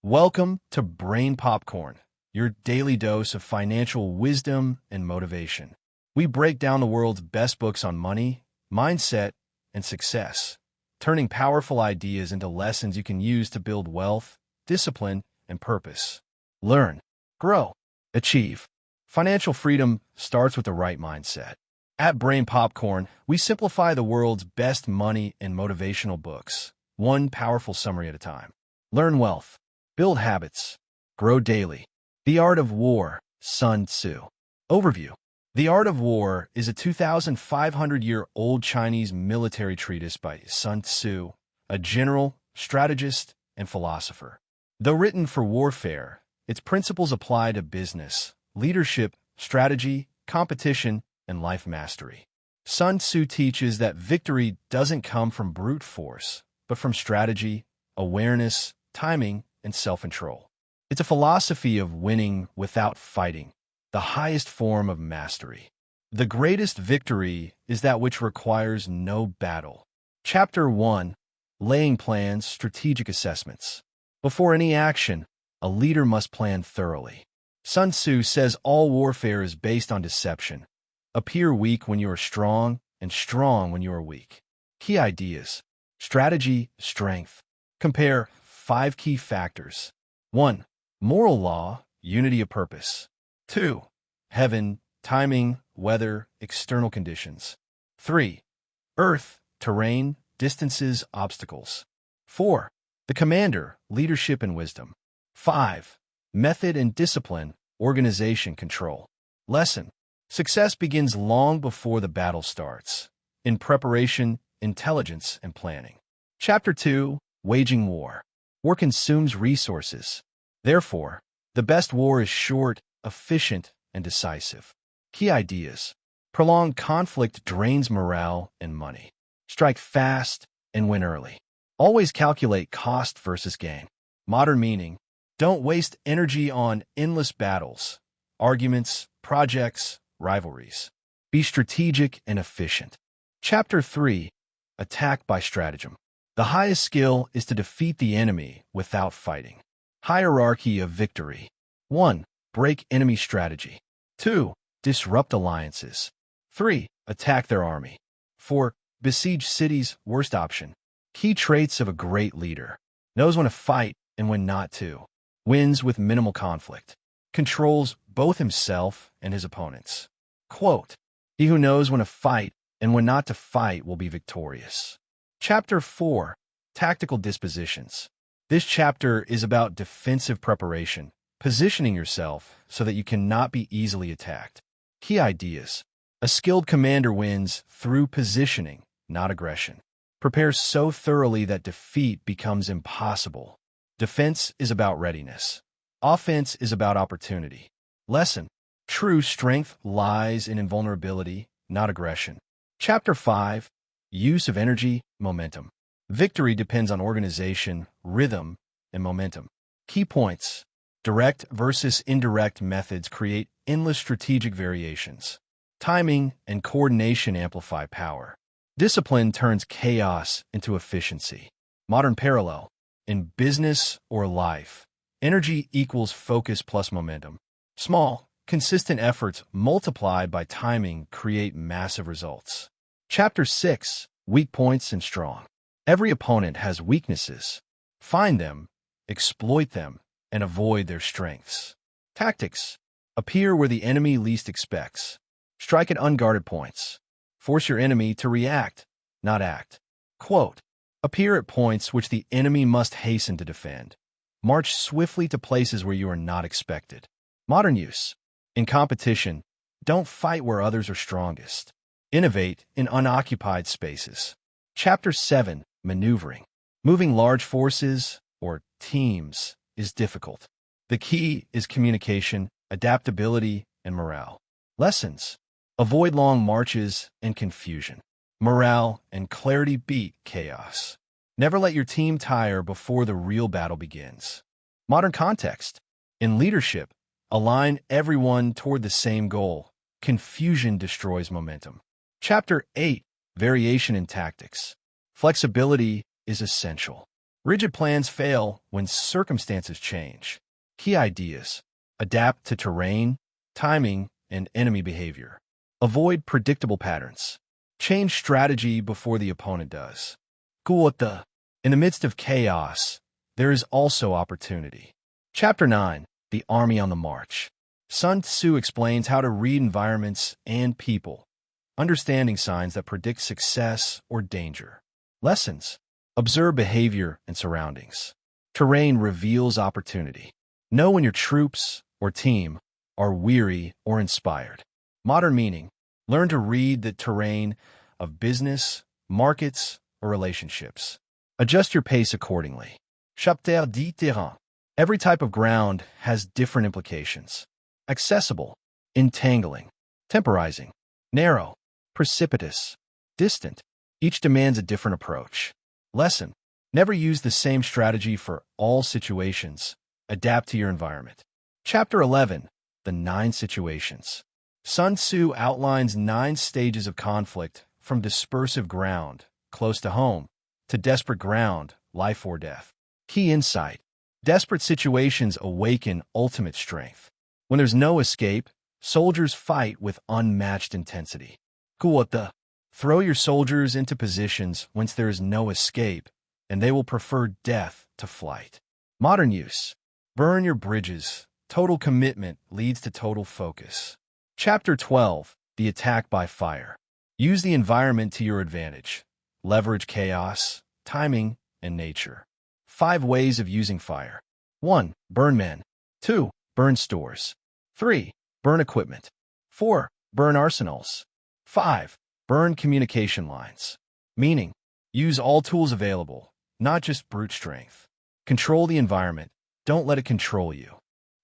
Welcome to Brain Popcorn, your daily dose of financial wisdom and motivation. We break down the world's best books on money, mindset, and success, turning powerful ideas into lessons you can use to build wealth, discipline, and purpose. Learn, grow, achieve. Financial freedom starts with the right mindset. At Brain Popcorn, we simplify the world's best money and motivational books, one powerful summary at a time. Learn wealth. Build habits. Grow daily. The Art of War, Sun Tzu. Overview. The Art of War is a 2,500-year-old Chinese military treatise by Sun Tzu, a general, strategist, and philosopher. Though written for warfare, its principles apply to business, leadership, strategy, competition, and life mastery. Sun Tzu teaches that victory doesn't come from brute force, but from strategy, awareness, timing, and self-control. It's a philosophy of winning without fighting, the highest form of mastery. The greatest victory is that which requires no battle. Chapter 1. Laying Plans, Strategic Assessments. Before any action, a leader must plan thoroughly. Sun Tzu says all warfare is based on deception. Appear weak when you are strong, and strong when you are weak. Key ideas. Strategy, strength. Compare 5 key factors. 1. Moral law, unity of purpose. 2. Heaven, timing, weather, external conditions. 3. Earth, terrain, distances, obstacles. 4. The commander, leadership and wisdom. 5. Method and discipline, organization, control. Lesson. Success begins long before the battle starts. In preparation, intelligence, and planning. Chapter 2. Waging War. War consumes resources. Therefore, the best war is short, efficient, and decisive. Key ideas. Prolonged conflict drains morale and money. Strike fast and win early. Always calculate cost versus gain. Modern meaning. Don't waste energy on endless battles, arguments, projects, rivalries. Be strategic and efficient. Chapter 3. Attack by Stratagem. The highest skill is to defeat the enemy without fighting. Hierarchy of victory. 1. Break enemy strategy. 2. Disrupt alliances. 3. Attack their army. 4. Besiege cities, worst option. Key traits of a great leader. Knows when to fight and when not to. Wins with minimal conflict. Controls both himself and his opponents. Quote, "He who knows when to fight and when not to fight will be victorious." Chapter 4. Tactical Dispositions. This chapter is about defensive preparation, positioning yourself so that you cannot be easily attacked. Key ideas. A skilled commander wins through positioning, not aggression. Prepare so thoroughly that defeat becomes impossible. Defense is about readiness. Offense is about opportunity. Lesson. True strength lies in invulnerability, not aggression. Chapter 5. Use of energy, momentum. Victory depends on organization, rhythm, and momentum. Key points. Direct versus indirect methods create endless strategic variations. Timing and coordination amplify power. Discipline turns chaos into efficiency. Modern parallel. In business or life, energy equals focus plus momentum. Small, consistent efforts multiplied by timing create massive results. Chapter 6. Weak points and strong. Every opponent has weaknesses. Find them, exploit them, and avoid their strengths. Tactics. Appear where the enemy least expects. Strike at unguarded points. Force your enemy to react, not act. Quote, "Appear at points which the enemy must hasten to defend. March swiftly to places where you are not expected." Modern use. In competition, don't fight where others are strongest. Innovate in unoccupied spaces. Chapter 7. Maneuvering. Moving large forces, or teams, is difficult. The key is communication, adaptability, and morale. Lessons. Avoid long marches and confusion. Morale and clarity beat chaos. Never let your team tire before the real battle begins. Modern context. In leadership, align everyone toward the same goal. Confusion destroys momentum. Chapter 8. Variation in Tactics. Flexibility is essential. Rigid plans fail when circumstances change. Key ideas: adapt to terrain, timing, and enemy behavior. Avoid predictable patterns. Change strategy before the opponent does. In the midst of chaos, there is also opportunity. Chapter 9. The Army on the March. Sun Tzu explains how to read environments and people, understanding signs that predict success or danger. Lessons: observe behavior and surroundings. Terrain reveals opportunity. Know when your troops or team are weary or inspired. Modern meaning: learn to read the terrain of business, markets, or relationships. Adjust your pace accordingly. Chapter du terrain. Every type of ground has different implications. Accessible, entangling, temporizing, narrow, precipitous, distant. Each demands a different approach. Lesson: never use the same strategy for all situations. Adapt to your environment. Chapter 11. The 9 situations. Sun Tzu outlines 9 stages of conflict, from dispersive ground, close to home, to desperate ground, life or death. Key insight: desperate situations awaken ultimate strength. When there's no escape, soldiers fight with unmatched intensity. Throw your soldiers into positions whence there is no escape, and they will prefer death to flight. Modern use: burn your bridges. Total commitment leads to total focus. Chapter 12. The attack by fire. Use the environment to your advantage. Leverage chaos, timing, and nature. 5 ways of using fire. 1. Burn men. 2. Burn stores. 3. Burn equipment. 4. Burn arsenals. 5. Burn communication lines. Meaning: use all tools available, not just brute strength. Control the environment. Don't let it control you.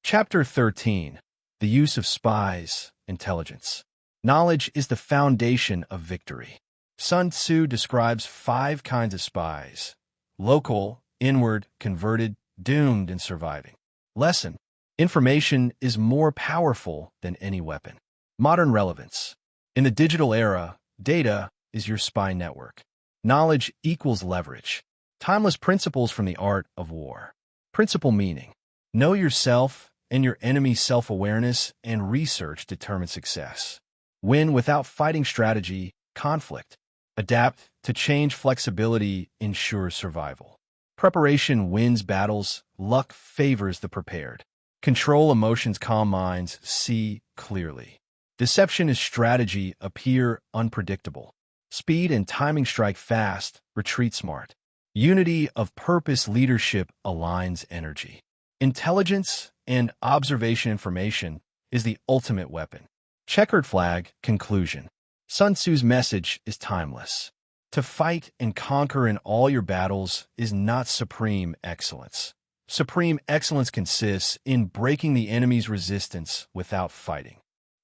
Chapter 13. The use of spies, intelligence. Knowledge is the foundation of victory. Sun Tzu describes 5 kinds of spies: local, inward, converted, doomed, and surviving. Lesson: information is more powerful than any weapon. Modern relevance. In the digital era, data is your spy network. Knowledge equals leverage. Timeless principles from the art of war. Principle meaning: know yourself and your enemy's self-awareness, and research determine success. Win without fighting strategy, conflict. Adapt to change, flexibility ensures survival. Preparation wins battles, luck favors the prepared. Control emotions, calm minds, see clearly. Deception is strategy, appear unpredictable. Speed and timing, strike fast, retreat smart. Unity of purpose, leadership aligns energy. Intelligence and observation, information is the ultimate weapon. Checkered flag. Conclusion. Sun Tzu's message is timeless. To fight and conquer in all your battles is not supreme excellence. Supreme excellence consists in breaking the enemy's resistance without fighting.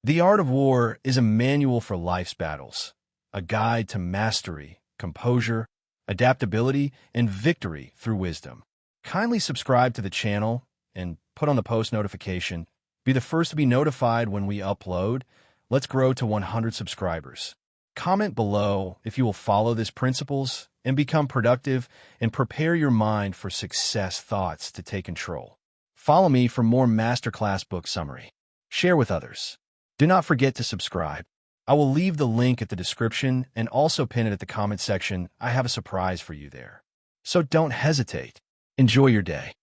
The art of war is a manual for life's battles, a guide to mastery, composure, adaptability, and victory through wisdom. Kindly subscribe to the channel and put on the post notification. Be the first to be notified when we upload. Let's grow to 100 subscribers. Comment below if you will follow these principles and become productive, and prepare your mind for success thoughts to take control. Follow me for more masterclass book summary. Share with others. Do not forget to subscribe. I will leave the link at the description and also pin it at the comment section. I have a surprise for you there. So don't hesitate. Enjoy your day.